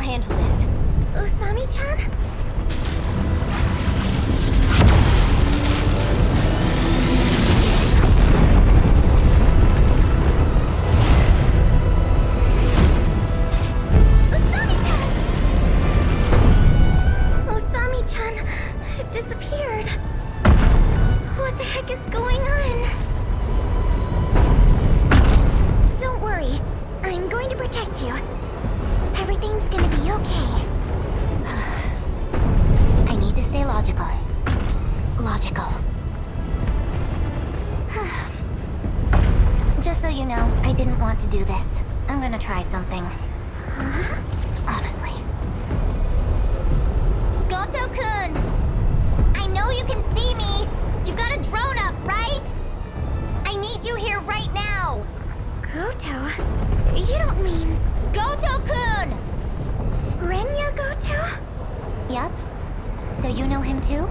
handle this. Usami-chan? Usami-chan disappeared. What the heck is going on? Don't worry. I'm going to protect you. Everything's gonna be okay. I need to stay logical. Logical. Just so you know, I didn't want to do this. I'm gonna try something. Huh? Honestly. Goto-kun! I know you can see me! You've got a drone up, right? I need you here right now! Goto? You don't mean... Goto-kun! Renya Goto? Yup. So you know him too?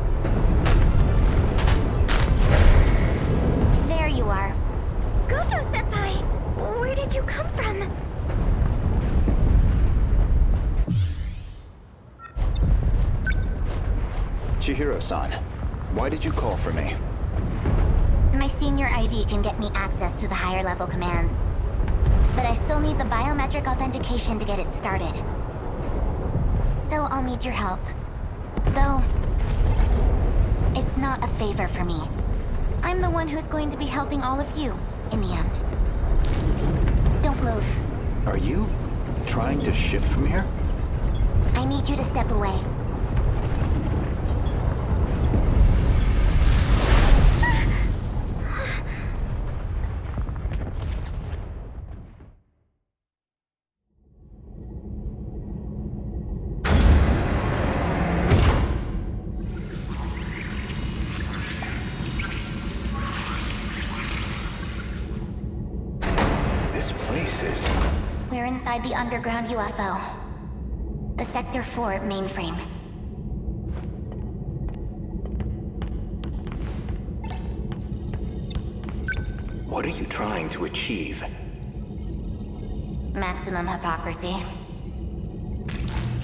There you are. Goto-senpai! Where did you come from? Chihiro-san, why did you call for me? My senior ID can get me access to the higher level commands. But I still need the biometric authentication to get it started. So I'll need your help. Though, it's not a favor for me. I'm the one who's going to be helping all of you, in the end. Don't move. Are you trying to shift from here? I need you to step away. We're inside the underground UFO. The Sector 4 mainframe. What are you trying to achieve? Maximum hypocrisy.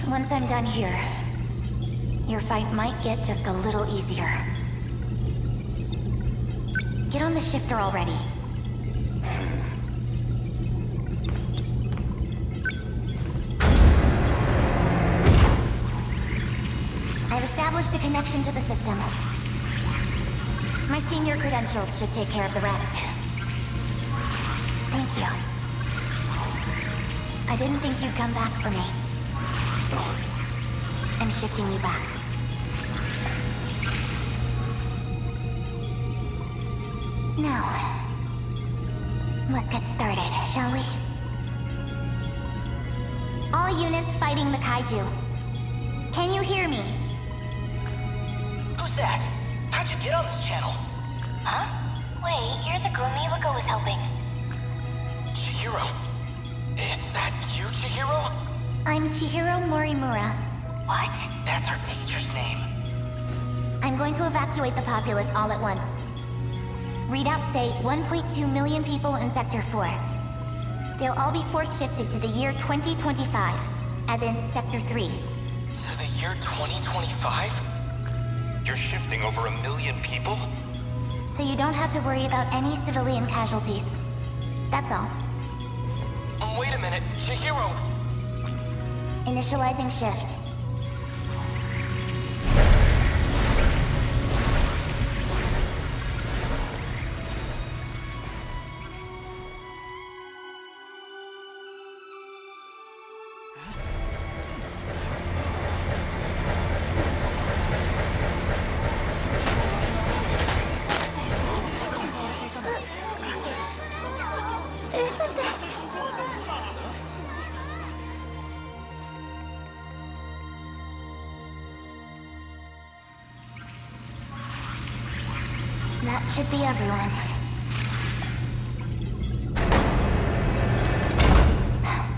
Once I'm done here, your fight might get just a little easier. Get on the shifter already. I've established a connection to the system. My senior credentials should take care of the rest. Thank you. I didn't think you'd come back for me. I'm shifting you back. Now, let's get started, shall we? All units fighting the kaiju. Can you hear me? Who's that? How'd you get on this channel? Huh? Wait, you're the Gloomy Wicca was helping. Chihiro? Is that you, Chihiro? I'm Chihiro Morimura. What? That's our teacher's name. I'm going to evacuate the populace all at once. Readouts say 1.2 million people in Sector 4. They'll all be force-shifted to the year 2025, as in Sector 3. To the year 2025? You're shifting over 1 million people? So you don't have to worry about any civilian casualties. That's all. Wait a minute, Chihiro! Initializing shift. Isn't this... That should be everyone.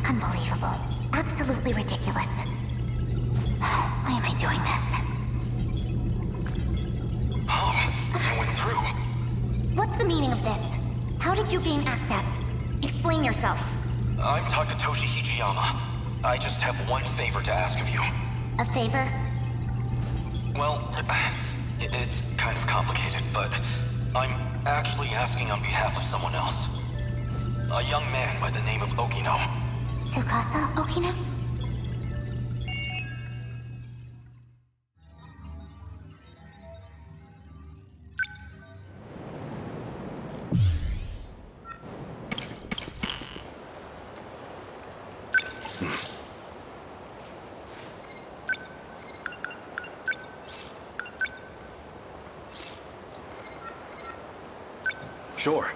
Unbelievable. Absolutely ridiculous. Why am I doing this? Oh, I went through. What's the meaning of this? How did you gain access? Explain yourself. I'm Takatoshi Hijiyama. I just have one favor to ask of you. A favor? Well, it's kind of complicated, but I'm actually asking on behalf of someone else. A young man by the name of Okino. Tsukasa Okino? Sure.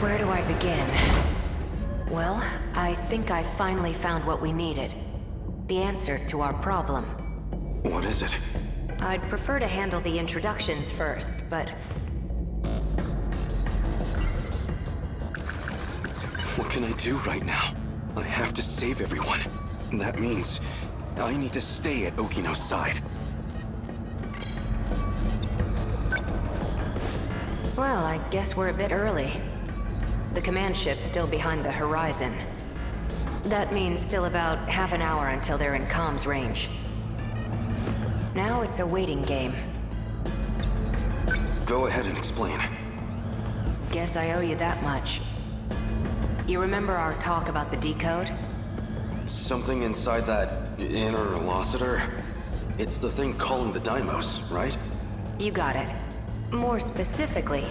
Where do I begin? Well, I think I finally found what we needed. The answer to our problem. What is it? I'd prefer to handle the introductions first, but... What can I do right now? I have to save everyone. That means I need to stay at Okino's side. Well, I guess we're a bit early. The command ship's still behind the horizon. That means still about half an hour until they're in comms range. Now it's a waiting game. Go ahead and explain. Guess I owe you that much. You remember our talk about the decode? Something inside that interlocutor? It's the thing calling the Deimos, right? You got it. More specifically,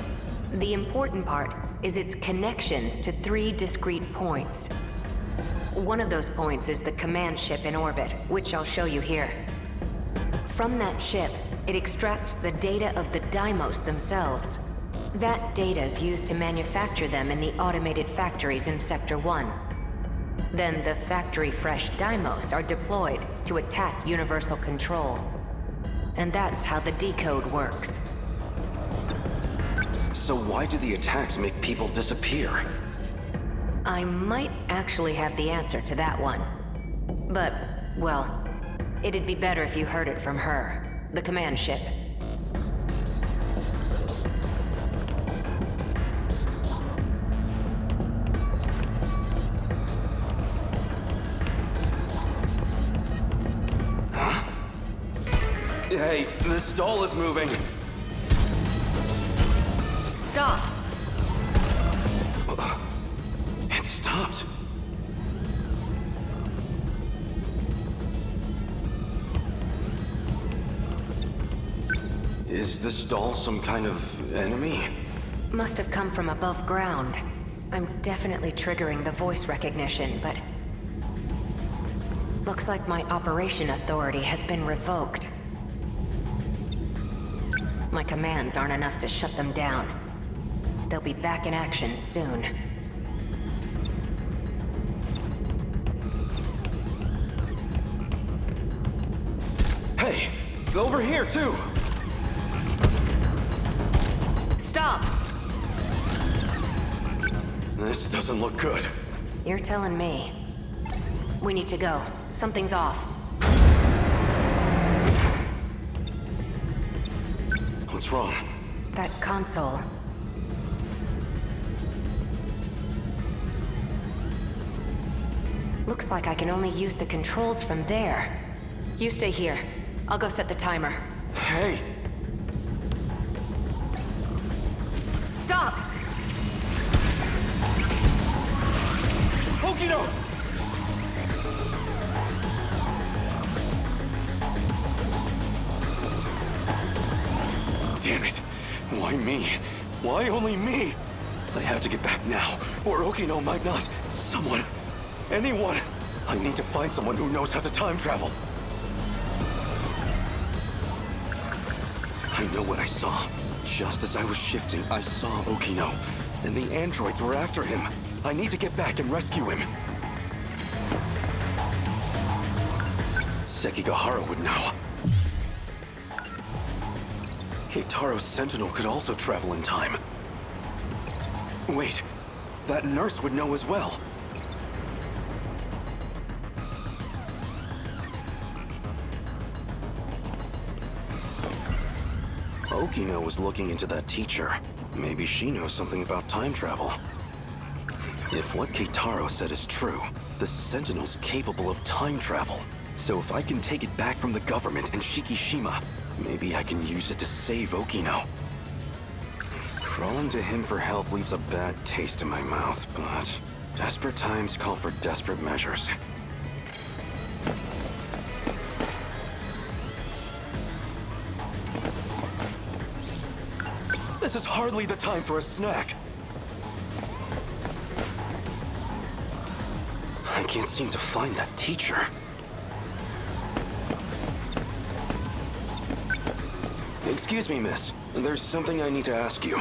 the important part is its connections to 3 discrete points. One of those points is the command ship in orbit, which I'll show you here. From that ship, it extracts the data of the Deimos themselves. That data is used to manufacture them in the automated factories in Sector 1. Then the factory-fresh Deimos are deployed to attack Universal Control. And that's how the decode works. So why do the attacks make people disappear? I might actually have the answer to that one. But, well, it'd be better if you heard it from her, the command ship. Huh? Hey, this doll is moving! Stop! It stopped. Is this doll some kind of enemy? Must have come from above ground. I'm definitely triggering the voice recognition, but... looks like my operation authority has been revoked. My commands aren't enough to shut them down. They'll be back in action soon. Hey, over here too! Stop! This doesn't look good. You're telling me. We need to go. Something's off. What's wrong? That console. Looks like I can only use the controls from there. You stay here. I'll go set the timer. Hey! Stop! Okino! Damn it! Why me? Why only me? I have to get back now, or Okino might not. Someone. Anyone. I need to find someone who knows how to time travel. I know what I saw. Just as I was shifting, I saw Okino, and the androids were after him. I need to get back and rescue him. Sekigahara would know. Keitaro's Sentinel could also travel in time. Wait, that nurse would know as well. Okino was looking into that teacher. Maybe she knows something about time travel. If what Keitaro said is true, the Sentinel's capable of time travel. So if I can take it back from the government and Shikishima, maybe I can use it to save Okino. Crawling to him for help leaves a bad taste in my mouth, but desperate times call for desperate measures. This is hardly the time for a snack. I can't seem to find that teacher. Excuse me, miss. There's something I need to ask you.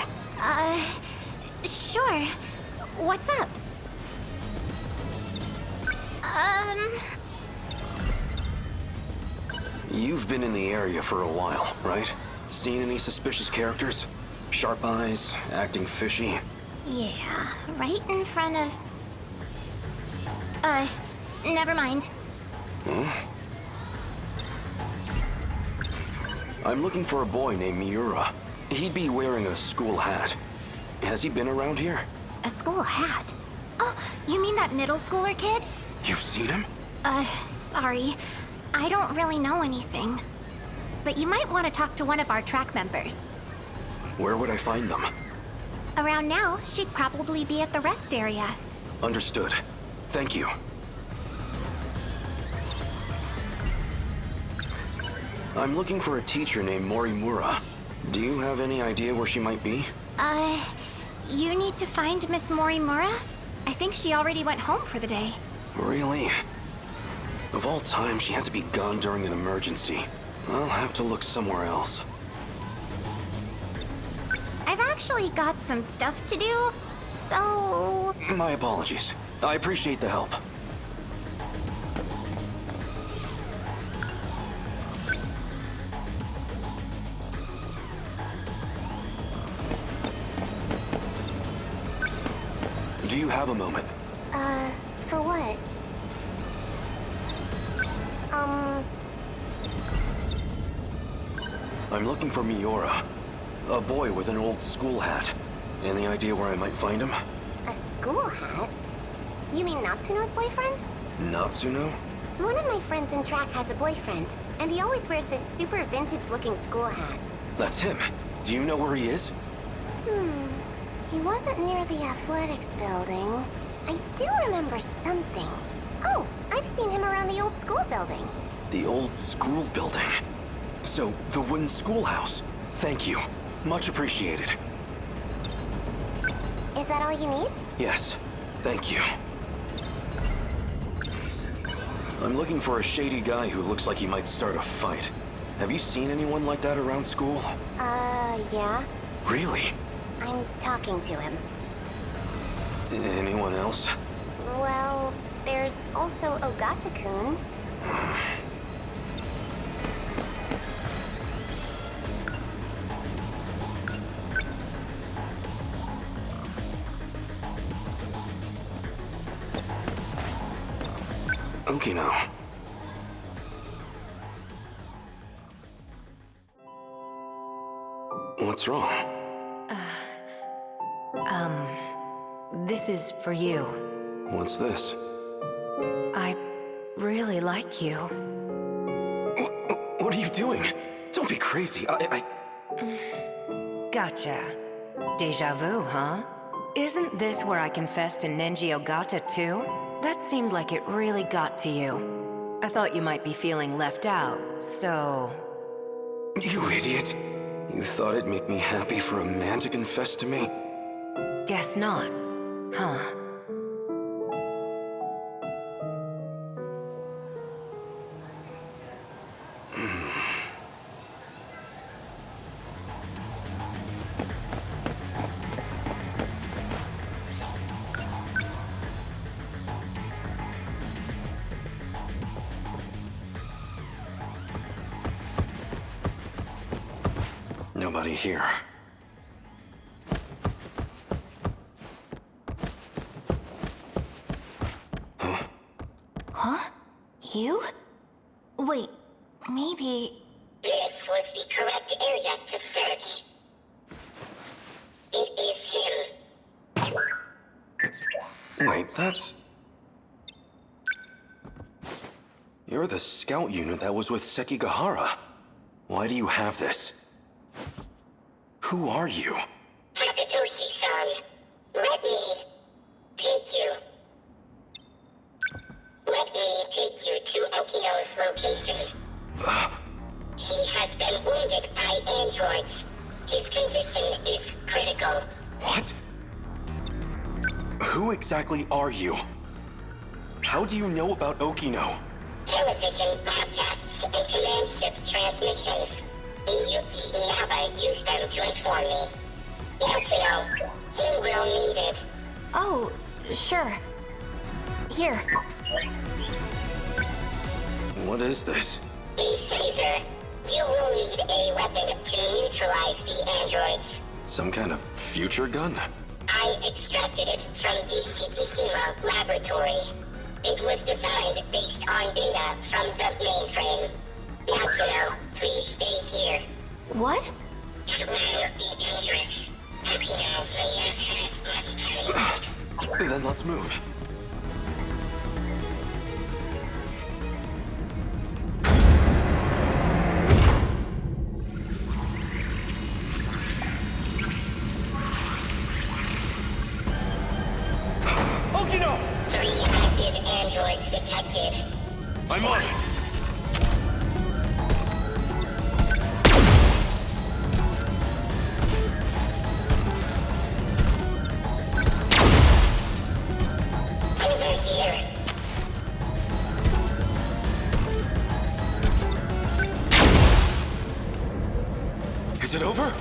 Sure. What's up? You've been in the area for a while, right? Seen any suspicious characters? Sharp eyes, acting fishy? Yeah, right in front of... never mind. I'm looking for a boy named Miura. He'd be wearing a school hat. Has he been around here? A school hat? Oh, you mean that middle schooler kid? You've seen him? Sorry. I don't really know anything. But you might want to talk to one of our track members. Where would I find them? Around now, she'd probably be at the rest area. Understood. Thank you. I'm looking for a teacher named Morimura. Do you have any idea where she might be? You need to find Miss Morimura? I think she already went home for the day. Really? Of all time, she had to be gone during an emergency. I'll have to look somewhere else. I've actually got some stuff to do, so... My apologies. I appreciate the help. Do you have a moment? For what? I'm looking for Miura. A boy with an old school hat. Any idea where I might find him? A school hat? You mean Natsuno's boyfriend? Natsuno? One of my friends in track has a boyfriend, and he always wears this super vintage-looking school hat. That's him. Do you know where he is? He wasn't near the athletics building. I do remember something. Oh, I've seen him around the old school building. The old school building. So, the wooden schoolhouse. Thank you. Much appreciated. Is that all you need? Yes. Thank you. I'm looking for a shady guy who looks like he might start a fight. Have you seen anyone like that around school? Yeah. Really? I'm talking to him. Anyone else? Well, there's also Ogata-kun. Okino. What's wrong? This is for you. What's this? I really like you. What are you doing? Don't be crazy. Gotcha. Deja vu, huh? Isn't this where I confessed to Nenji Ogata too? That seemed like it really got to you. I thought you might be feeling left out, so... You idiot. You thought it'd make me happy for a man to confess to me? Guess not. Huh. No nobody here. Huh? You? Wait, maybe... This was the correct area to search. It is him. Wait, that's... You're the scout unit that was with Sekigahara. Why do you have this? Who are you? Takatoshi-san, let me take you. Let me take you to Okino's location. He has been wounded by androids. His condition is critical. What? Who exactly are you? How do you know about Okino? Television broadcasts and command ship transmissions. Miyuki Inaba used them to inform me. Natsuno, he will need it. Oh, sure. Here. What is this? The phaser. You will need a weapon to neutralize the androids. Some kind of future gun? I extracted it from the Shikishima laboratory. It was designed based on data from the mainframe. Natsuno, please stay here. What? It will be dangerous. Okino may not have much time. Then let's move. Okino! 3 active androids detected. I'm on it! Over here. Is it over?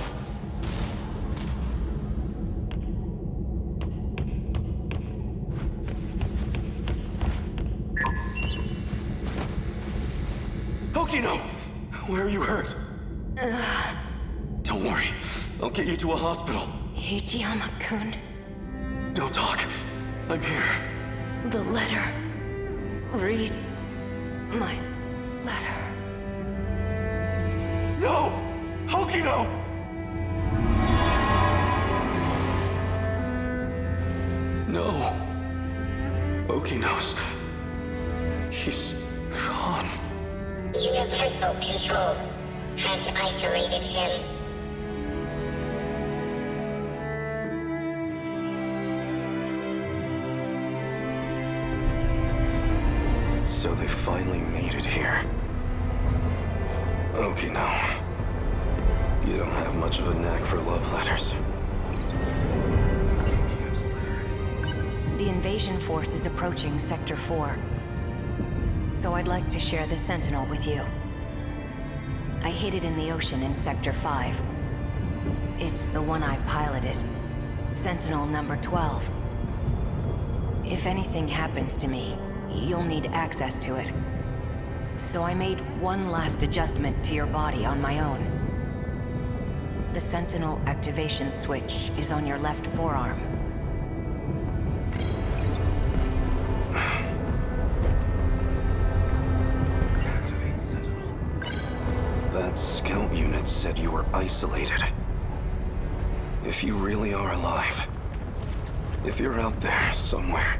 Okino! Where are you hurt? Don't worry. I'll get you to a hospital. Ichiyama-kun, Don't talk. I'm here. the letter. Read my letter. No! Okino! No. Okino's... He's gone. Universal Control has isolated him. So they finally made it here. Okino. You don't have much of a knack for love letters. The invasion force is approaching Sector 4. So I'd like to share the Sentinel with you. I hid it in the ocean in Sector 5. It's the one I piloted. Sentinel number 12. If anything happens to me, you'll need access to it. So I made one last adjustment to your body on my own. The Sentinel activation switch is on your left forearm. Activate Sentinel. That scout unit said you were isolated. If you really are alive, if you're out there somewhere,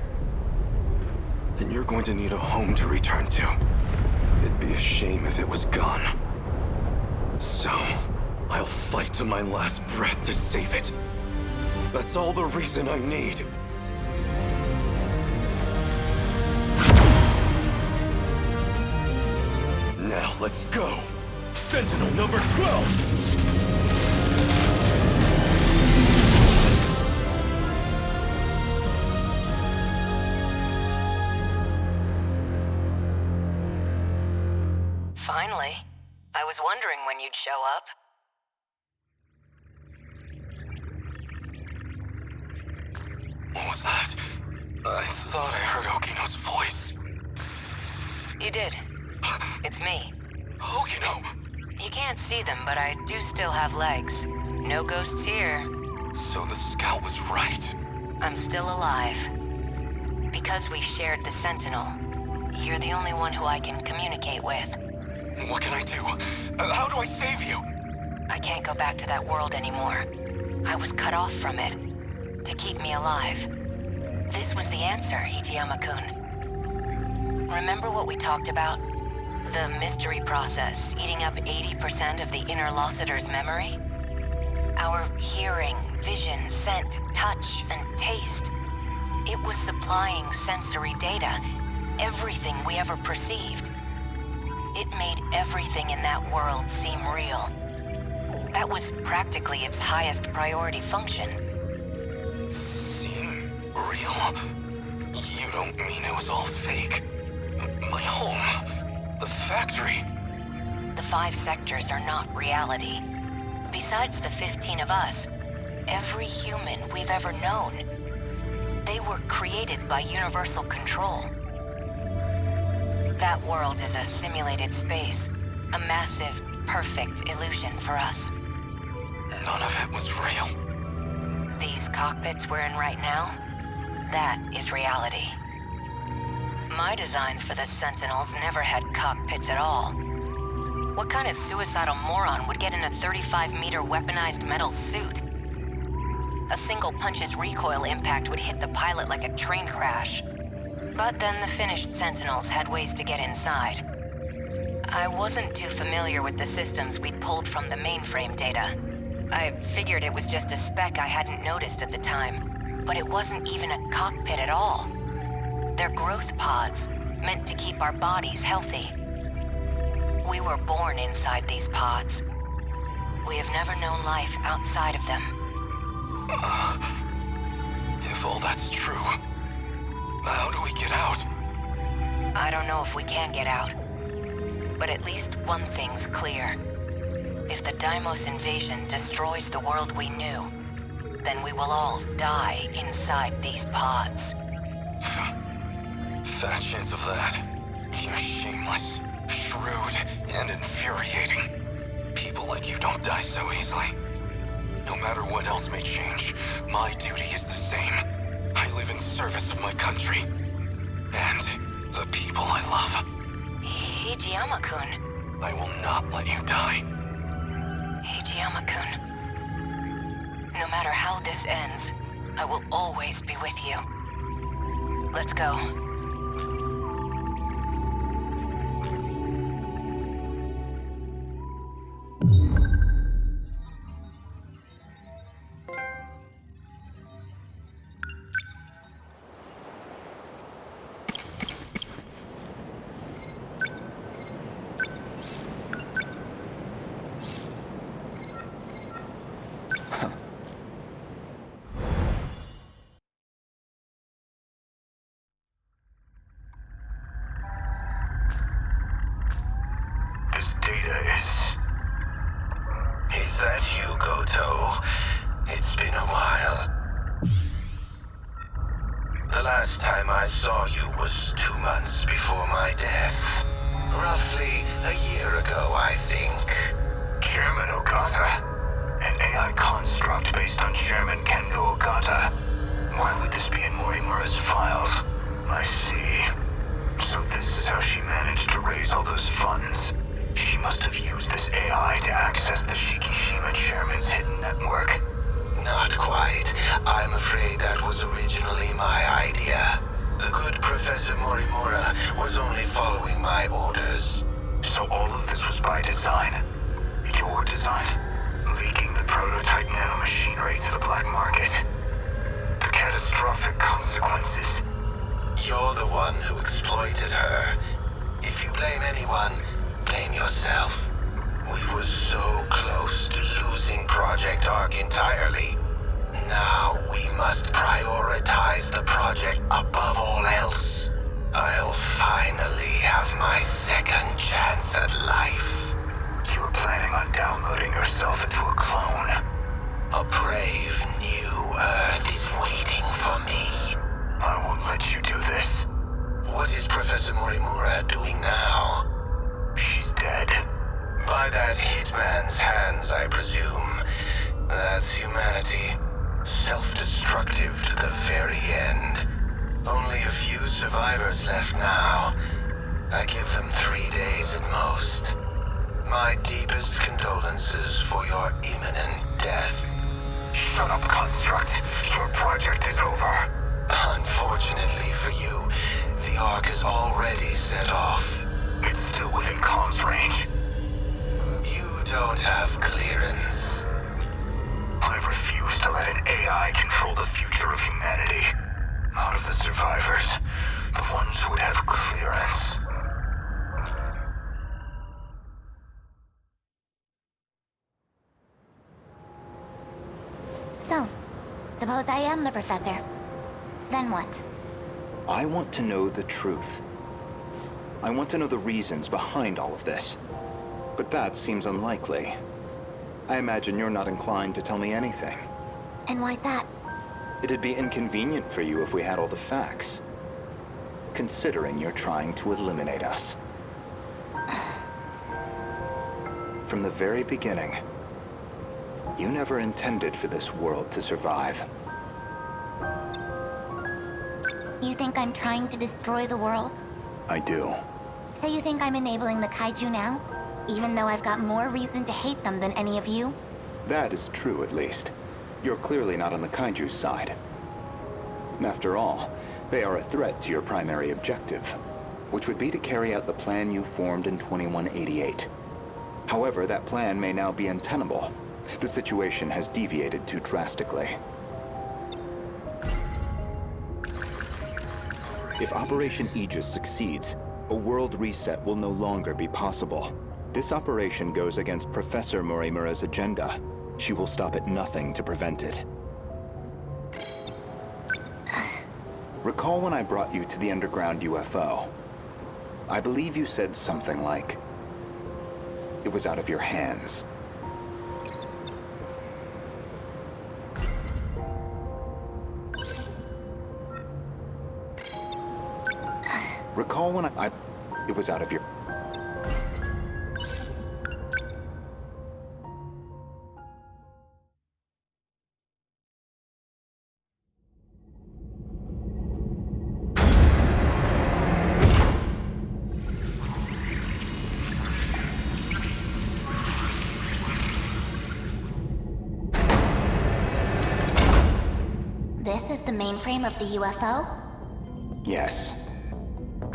then you're going to need a home to return to. It'd be a shame if it was gone. So, I'll fight to my last breath to save it. That's all the reason I need. Now, let's go! Sentinel number 12! Finally. I was wondering when you'd show up. What was that? I thought I heard Okino's voice. You did. It's me. Okino! You can't see them, but I do still have legs. No ghosts here. So the scout was right. I'm still alive. Because we shared the Sentinel, you're the only one who I can communicate with. What can I do? How do I save you? I can't go back to that world anymore. I was cut off from it. To keep me alive. This was the answer, Hijiyama-kun. Remember what we talked about? The mystery process eating up 80% of the inner Lossiter's memory? Our hearing, vision, scent, touch, and taste. It was supplying sensory data, everything we ever perceived. It made everything in that world seem real. That was practically its highest priority function. Seem real? You don't mean it was all fake? My home? The factory? The 5 sectors are not reality. Besides the 15 of us, every human we've ever known, they were created by universal control. That world is a simulated space, a massive, perfect illusion for us. None of it was real. These cockpits we're in right now, that is reality. My designs for the Sentinels never had cockpits at all. What kind of suicidal moron would get in a 35-meter weaponized metal suit? A single punch's recoil impact would hit the pilot like a train crash. But then the finished Sentinels had ways to get inside. I wasn't too familiar with the systems we'd pulled from the mainframe data. I figured it was just a speck I hadn't noticed at the time, but it wasn't even a cockpit at all. They're growth pods, meant to keep our bodies healthy. We were born inside these pods. We have never known life outside of them. If all that's true, how do we get out? I don't know if we can get out. But at least one thing's clear. If the Deimos invasion destroys the world we knew, then we will all die inside these pods. Fat chance of that. You're shameless, shrewd, and infuriating. People like you don't die so easily. No matter what else may change, my duty is the same. I live in service of my country. And the people I love. Hijiyama-kun. I will not let you die. Hijiyama-kun. No matter how this ends, I will always be with you. Let's go. This data is that you, Goto? It's been a while. The last time I saw you was 2 months before my death. Roughly a year ago, I think. Chairman Ogata? An AI construct based on Chairman Kengo Ogata. Why would this be in Morimura's files? I see. So this is how she managed to raise all those funds. She must have used this AI to access the Shikishima chairman's hidden network. Not quite. I'm afraid that was originally my idea. The good Professor Morimura was only following my orders. So all of this was by design? Your design? Leaking the prototype nanomachinery to the black market? The catastrophic consequences? You're the one who exploited her. If you blame anyone, blame yourself. We were so close to losing Project Ark entirely. Now we must prioritize the project above all else. I'll finally have my second chance at life. You were planning on downloading yourself into a clone. A brave new Earth is waiting for me. I won't let you do this. What is Professor Morimura doing now? She's dead. By that active to the very end. Only a few survivors left now. I give them 3 days at most. My deepest condolences for your imminent death. Shut up, Construct. Your project is over. Unfortunately for you, the Ark is already set off. It's still within comms range. You don't have clearance. I refuse to let an AI control the future of humanity. Not of the survivors. The ones who would have clearance. So, suppose I am the professor. Then what? I want to know the truth. I want to know the reasons behind all of this. But that seems unlikely. I imagine you're not inclined to tell me anything. And why's that? It'd be inconvenient for you if we had all the facts. Considering you're trying to eliminate us. From the very beginning, you never intended for this world to survive. You think I'm trying to destroy the world? I do. So you think I'm enabling the kaiju now? Even though I've got more reason to hate them than any of you? That is true, at least. You're clearly not on the kaiju's side. After all, they are a threat to your primary objective, which would be to carry out the plan you formed in 2188. However, that plan may now be untenable. The situation has deviated too drastically. If Operation Aegis succeeds, a world reset will no longer be possible. This operation goes against Professor Morimura's agenda. She will stop at nothing to prevent it. Recall when I brought you to the underground UFO? I believe you said something like, it was out of your hands. Recall when it was out of your... This is the mainframe of the UFO? Yes.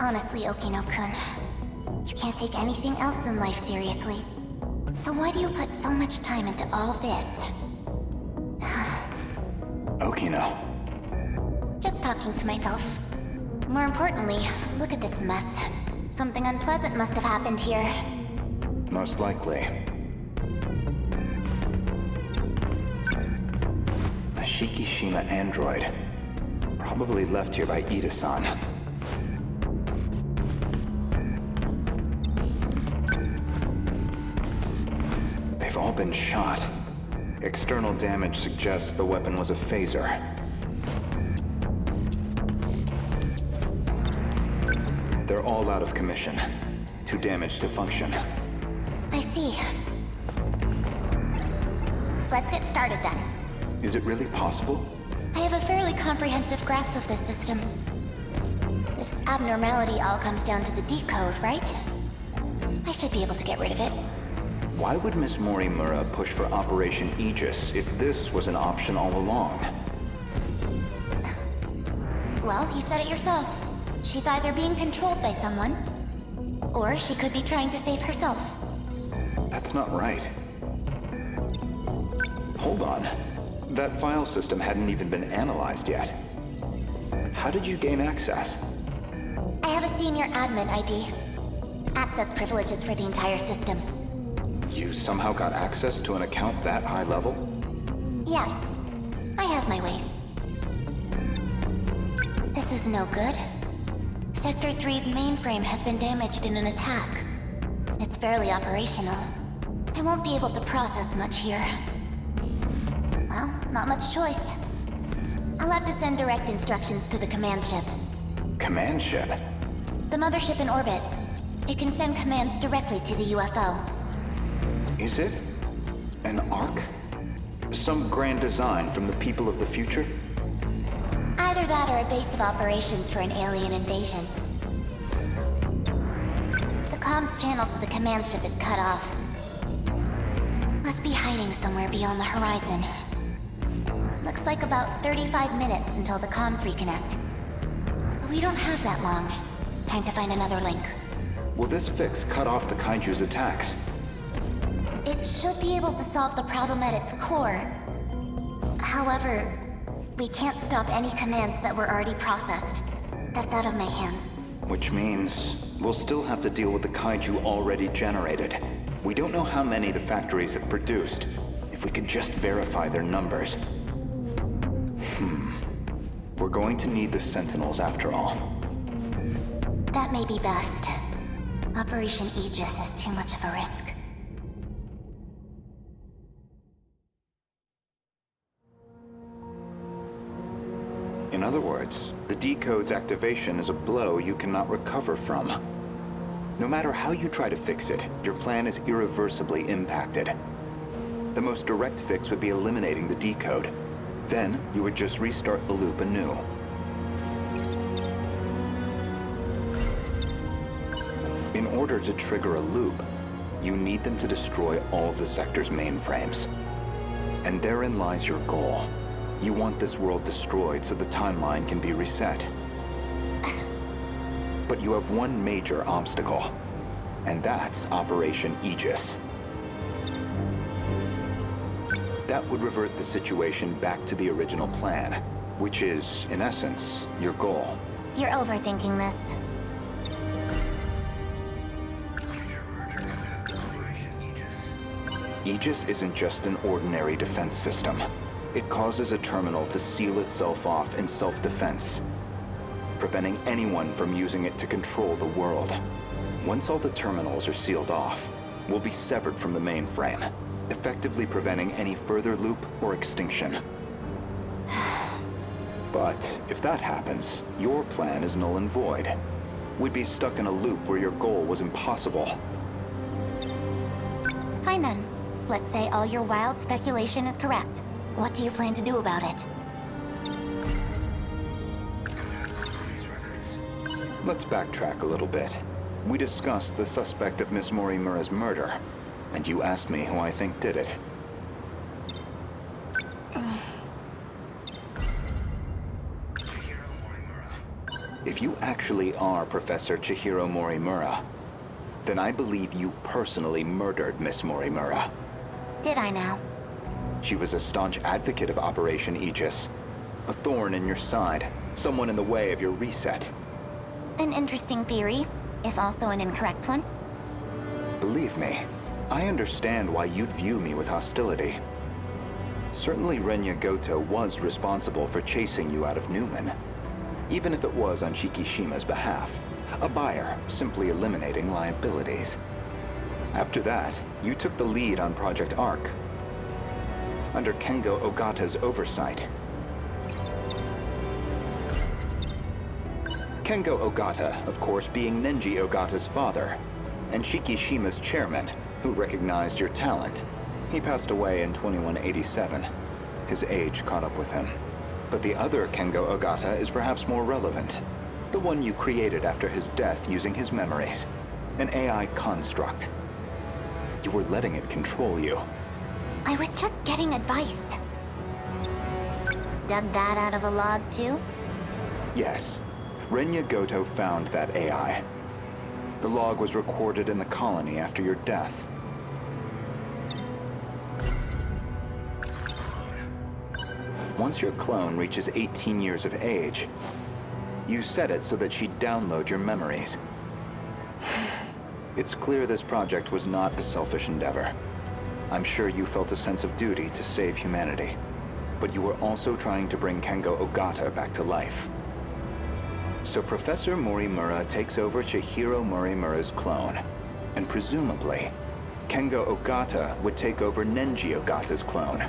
Honestly, Okino-kun, you can't take anything else in life seriously. So why do you put so much time into all this? Okino. Just talking to myself. More importantly, look at this mess. Something unpleasant must have happened here. Most likely. A Shikishima android. Probably left here by Ida-san. They've all been shot. External damage suggests the weapon was a phaser. They're all out of commission. Too damaged to function. I see. Let's get started then. Is it really possible? I have a fairly comprehensive grasp of this system. This abnormality all comes down to the decode, right? I should be able to get rid of it. Why would Miss Morimura push for Operation Aegis if this was an option all along? Well, you said it yourself. She's either being controlled by someone, or she could be trying to save herself. That's not right. Hold on. That file system hadn't even been analyzed yet. How did you gain access? I have a senior admin ID. Access privileges for the entire system. You somehow got access to an account that high level? Yes, I have my ways. This is no good. Sector 3's mainframe has been damaged in an attack. It's barely operational. I won't be able to process much here. Well, not much choice. I'll have to send direct instructions to the command ship. Command ship? The mothership in orbit. It can send commands directly to the UFO. Is it? An Ark? Some grand design from the people of the future? that or a base of operations for an alien invasion. The comms channel to the command ship is cut off. Must be hiding somewhere beyond the horizon. Looks like about 35 minutes until the comms reconnect. But we don't have that long. Time to find another link. Will this fix cut off the Kaiju's attacks? It should be able to solve the problem at its core. However, we can't stop any commands that were already processed. That's out of my hands. Which means we'll still have to deal with the Kaiju already generated. We don't know how many the factories have produced. If we could just verify their numbers. We're going to need the Sentinels after all. That may be best. Operation Aegis is too much of a risk. In other words, the decode's activation is a blow you cannot recover from. No matter how you try to fix it, your plan is irreversibly impacted. The most direct fix would be eliminating the decode. Then, you would just restart the loop anew. In order to trigger a loop, you need them to destroy all the sector's mainframes. And therein lies your goal. You want this world destroyed so the timeline can be reset. But you have one major obstacle, and that's Operation Aegis. That would revert the situation back to the original plan, which is, in essence, your goal. You're overthinking this. Aegis isn't just an ordinary defense system. It causes a terminal to seal itself off in self-defense, preventing anyone from using it to control the world. Once all the terminals are sealed off, we'll be severed from the mainframe, effectively preventing any further loop or extinction. But if that happens, your plan is null and void. We'd be stuck in a loop where your goal was impossible. Fine then. Let's say all your wild speculation is correct. What do you plan to do about it? Let's backtrack a little bit. We discussed the suspect of Miss Morimura's murder, and you asked me who I think did it. If you actually are Professor Chihiro Morimura, then I believe you personally murdered Miss Morimura. Did I now? She was a staunch advocate of Operation Aegis. A thorn in your side, someone in the way of your reset. An interesting theory, if also an incorrect one. Believe me, I understand why you'd view me with hostility. Certainly Renya Goto was responsible for chasing you out of Newman, even if it was on Shikishima's behalf. A buyer simply eliminating liabilities. After that, you took the lead on Project Arc, under Kengo Ogata's oversight. Kengo Ogata, of course, being Nenji Ogata's father, and Shikishima's chairman, who recognized your talent. He passed away in 2187. His age caught up with him. But the other Kengo Ogata is perhaps more relevant. The one you created after his death using his memories. An AI construct. You were letting it control you. I was just getting advice. Dug that out of a log too? Yes. Renya Goto found that AI. The log was recorded in the colony after your death. Once your clone reaches 18 years of age, you set it so that she'd download your memories. It's clear this project was not a selfish endeavor. I'm sure you felt a sense of duty to save humanity. But you were also trying to bring Kengo Ogata back to life. So Professor Morimura takes over Chihiro Morimura's clone. And presumably, Kengo Ogata would take over Nenji Ogata's clone.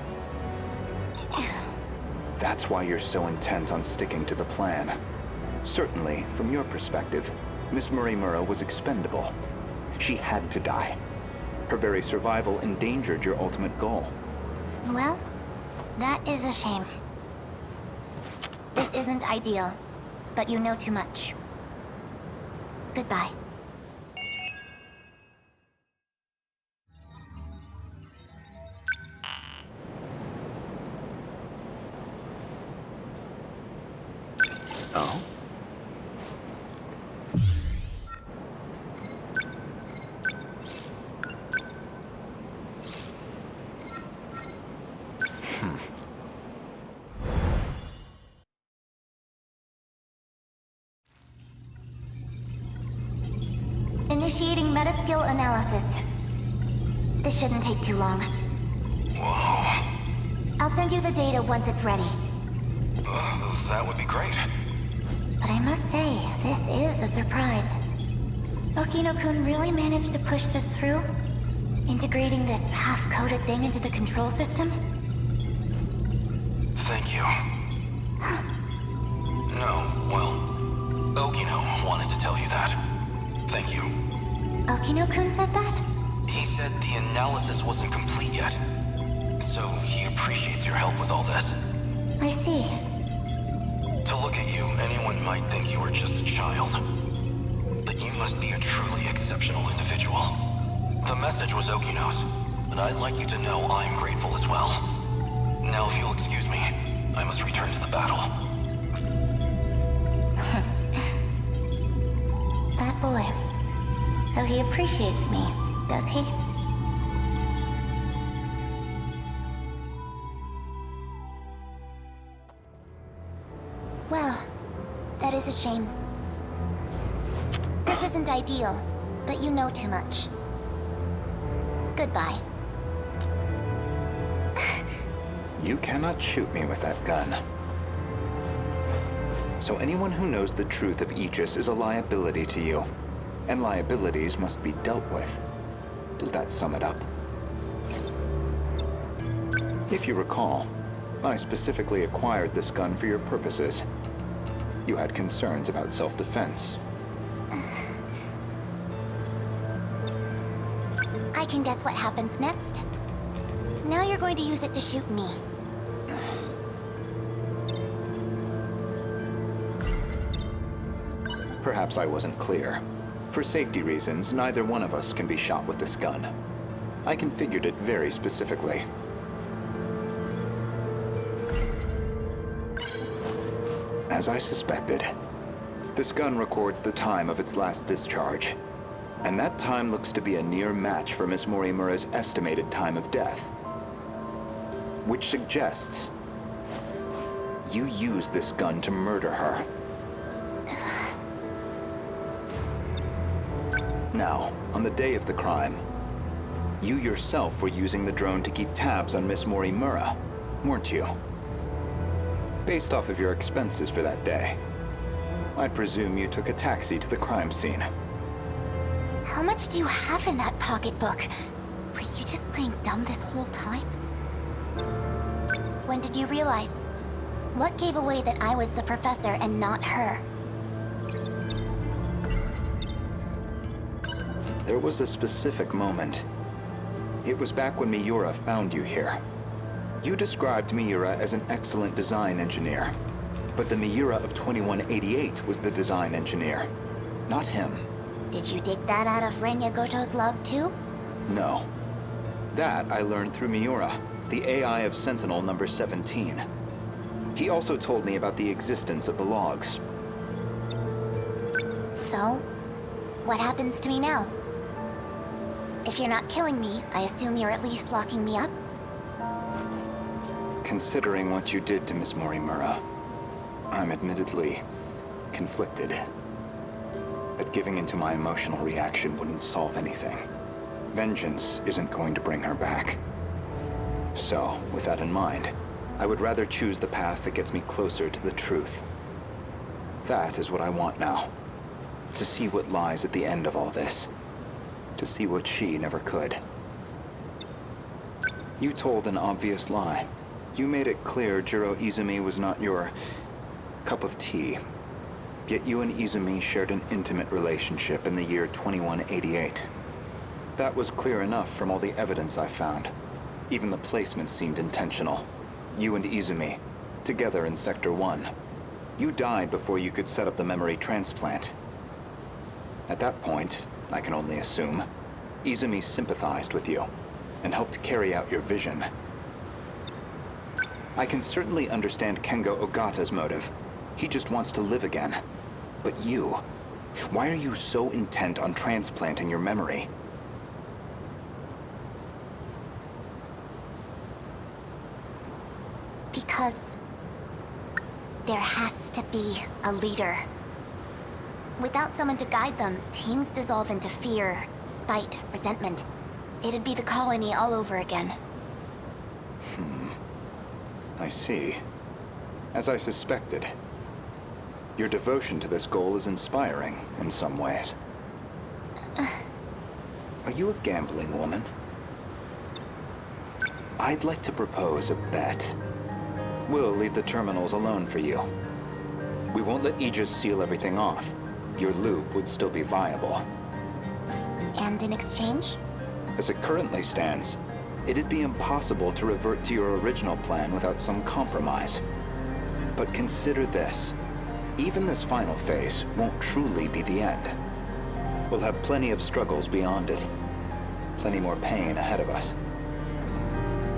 That's why you're so intent on sticking to the plan. Certainly, from your perspective, Miss Morimura was expendable. She had to die. Her very survival endangered your ultimate goal. Well, that is a shame. This isn't ideal, but you know too much. Goodbye. Oh? Initiating metaskill analysis. This shouldn't take too long. Whoa. I'll send you the data once it's ready. That would be great. But I must say, this is a surprise. Okino-kun really managed to push this through? Integrating this half-coded thing into the control system? Thank you. No, well, Okino wanted to tell you that. Thank you. Okino-kun said that? He said the analysis wasn't complete yet. So he appreciates your help with all this. I see. To look at you, anyone might think you were just a child. But you must be a truly exceptional individual. The message was Okino's, and I'd like you to know I'm grateful as well. Now if you'll excuse me, I must return to the battle. That boy. So he appreciates me, does he? Well, that is a shame. This isn't ideal, but you know too much. Goodbye. You cannot shoot me with that gun. So anyone who knows the truth of Aegis is a liability to you. And liabilities must be dealt with. Does that sum it up? If you recall, I specifically acquired this gun for your purposes. You had concerns about self-defense. I can guess what happens next. Now you're going to use it to shoot me. Perhaps I wasn't clear. For safety reasons, neither one of us can be shot with this gun. I configured it very specifically. As I suspected, this gun records the time of its last discharge. And that time looks to be a near match for Miss Morimura's estimated time of death. Which suggests you used this gun to murder her. Now, on the day of the crime, you yourself were using the drone to keep tabs on Miss Morimura, weren't you? Based off of your expenses for that day, I presume you took a taxi to the crime scene. How much do you have in that pocketbook? Were you just playing dumb this whole time? When did you realize? What gave away that I was the professor and not her? There was a specific moment. It was back when Miura found you here. You described Miura as an excellent design engineer, but the Miura of 2188 was the design engineer, not him. Did you dig that out of Renya Goto's log too? No. That I learned through Miura, the AI of Sentinel number 17. He also told me about the existence of the logs. So, what happens to me now? If you're not killing me, I assume you're at least locking me up? Considering what you did to Miss Morimura, I'm admittedly conflicted. But giving into my emotional reaction wouldn't solve anything. Vengeance isn't going to bring her back. So, with that in mind, I would rather choose the path that gets me closer to the truth. That is what I want now. To see what lies at the end of all this. To see what she never could. You told an obvious lie. You made it clear Jiro Izumi was not your cup of tea. Yet you and Izumi shared an intimate relationship in the year 2188. That was clear enough from all the evidence I found. Even the placement seemed intentional. You and Izumi, together in Sector 1. You died before you could set up the memory transplant. At that point, I can only assume, Izumi sympathized with you and helped carry out your vision. I can certainly understand Kengo Ogata's motive. He just wants to live again. But you, why are you so intent on transplanting your memory? Because there has to be a leader. Without someone to guide them, teams dissolve into fear, spite, resentment. It'd be the colony all over again. I see. As I suspected. Your devotion to this goal is inspiring in some ways. Are you a gambling woman? I'd like to propose a bet. We'll leave the terminals alone for you. We won't let Aegis seal everything off. Your loop would still be viable. And in exchange? As it currently stands, it'd be impossible to revert to your original plan without some compromise. But consider this. Even this final phase won't truly be the end. We'll have plenty of struggles beyond it. Plenty more pain ahead of us.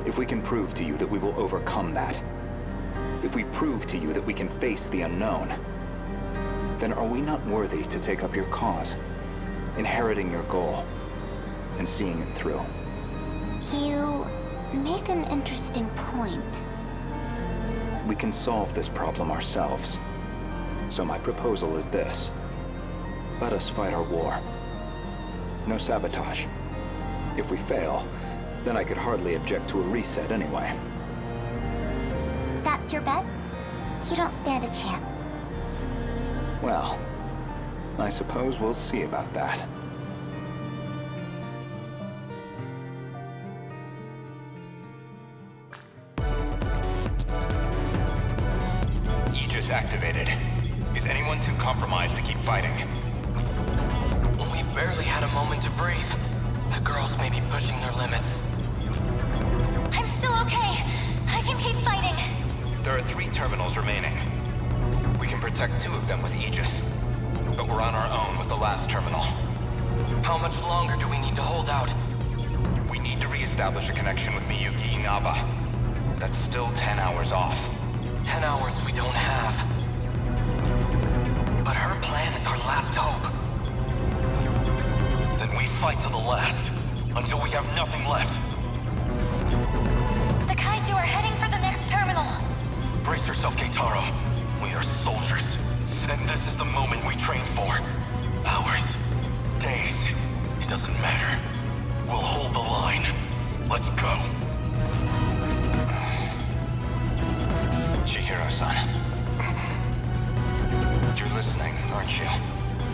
If we can prove to you that we will overcome that, if we prove to you that we can face the unknown, then are we not worthy to take up your cause, inheriting your goal, and seeing it through? You make an interesting point. We can solve this problem ourselves. So my proposal is this. Let us fight our war. No sabotage. If we fail, then I could hardly object to a reset anyway. That's your bet? You don't stand a chance. Well, I suppose we'll see about that. Aegis activated. Is anyone too compromised to keep fighting? We've barely had a moment to breathe. The girls may be pushing their limits. I'm still okay. I can keep fighting. There are 3 terminals remaining. We can protect 2 of them with Aegis. But we're on our own with the last terminal. How much longer do we need to hold out? We need to re-establish a connection with Miyuki Inaba. That's still 10 hours off. 10 hours we don't have. But her plan is our last hope. Then we fight to the last, until we have nothing left. The kaiju are heading for the next terminal. Brace yourself, Keitaro. We are soldiers, and this is the moment we train for. Hours, days, it doesn't matter. We'll hold the line. Let's go. Chihiro-san. You're listening, aren't you?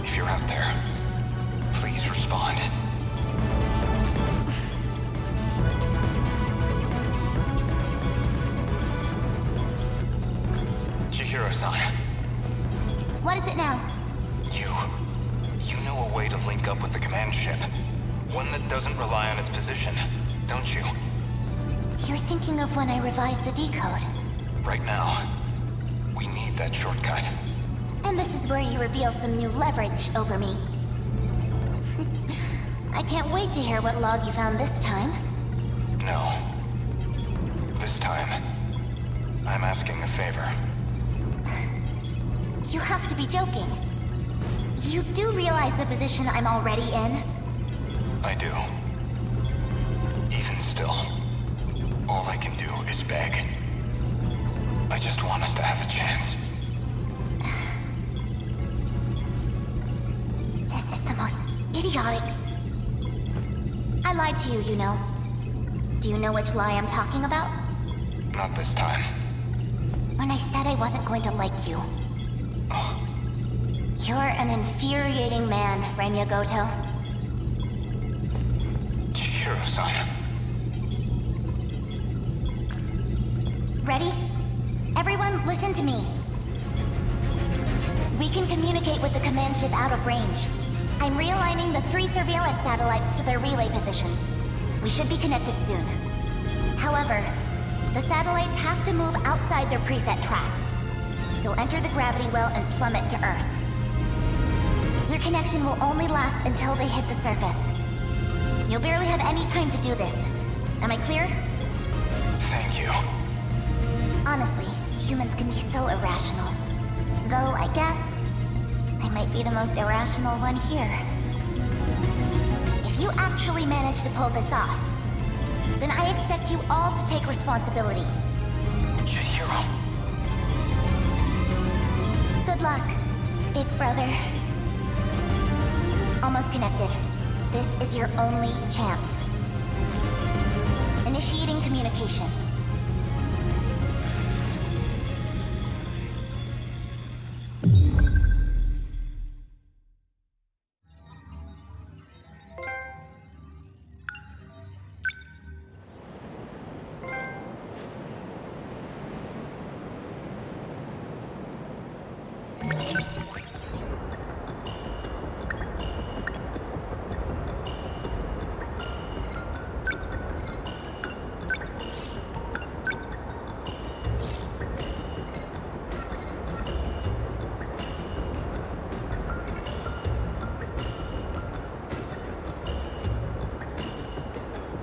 If you're out there, please respond. Chihiro-san. What is it now? You know a way to link up with the command ship. One that doesn't rely on its position, don't you? You're thinking of when I revised the decode. Right now, we need that shortcut. And this is where you reveal some new leverage over me. I can't wait to hear what log you found this time. No. This time, I'm asking a favor. You have to be joking. You do realize the position I'm already in? I do. Even still, all I can do is beg. I just want us to have a chance. This is the most idiotic... I lied to you, you know. Do you know which lie I'm talking about? Not this time. When I said I wasn't going to like you. You're an infuriating man, Renya Goto. Chihiro-san. Ready? Everyone, listen to me. We can communicate with the command ship out of range. I'm realigning the 3 surveillance satellites to their relay positions. We should be connected soon. However, the satellites have to move outside their preset tracks. You'll enter the gravity well and plummet to Earth. Your connection will only last until they hit the surface. You'll barely have any time to do this. Am I clear? Thank you. Honestly, humans can be so irrational. Though, I guess, I might be the most irrational one here. If you actually manage to pull this off, then I expect you all to take responsibility. Chihiro. Good luck, big brother. Almost connected. This is your only chance. Initiating communication.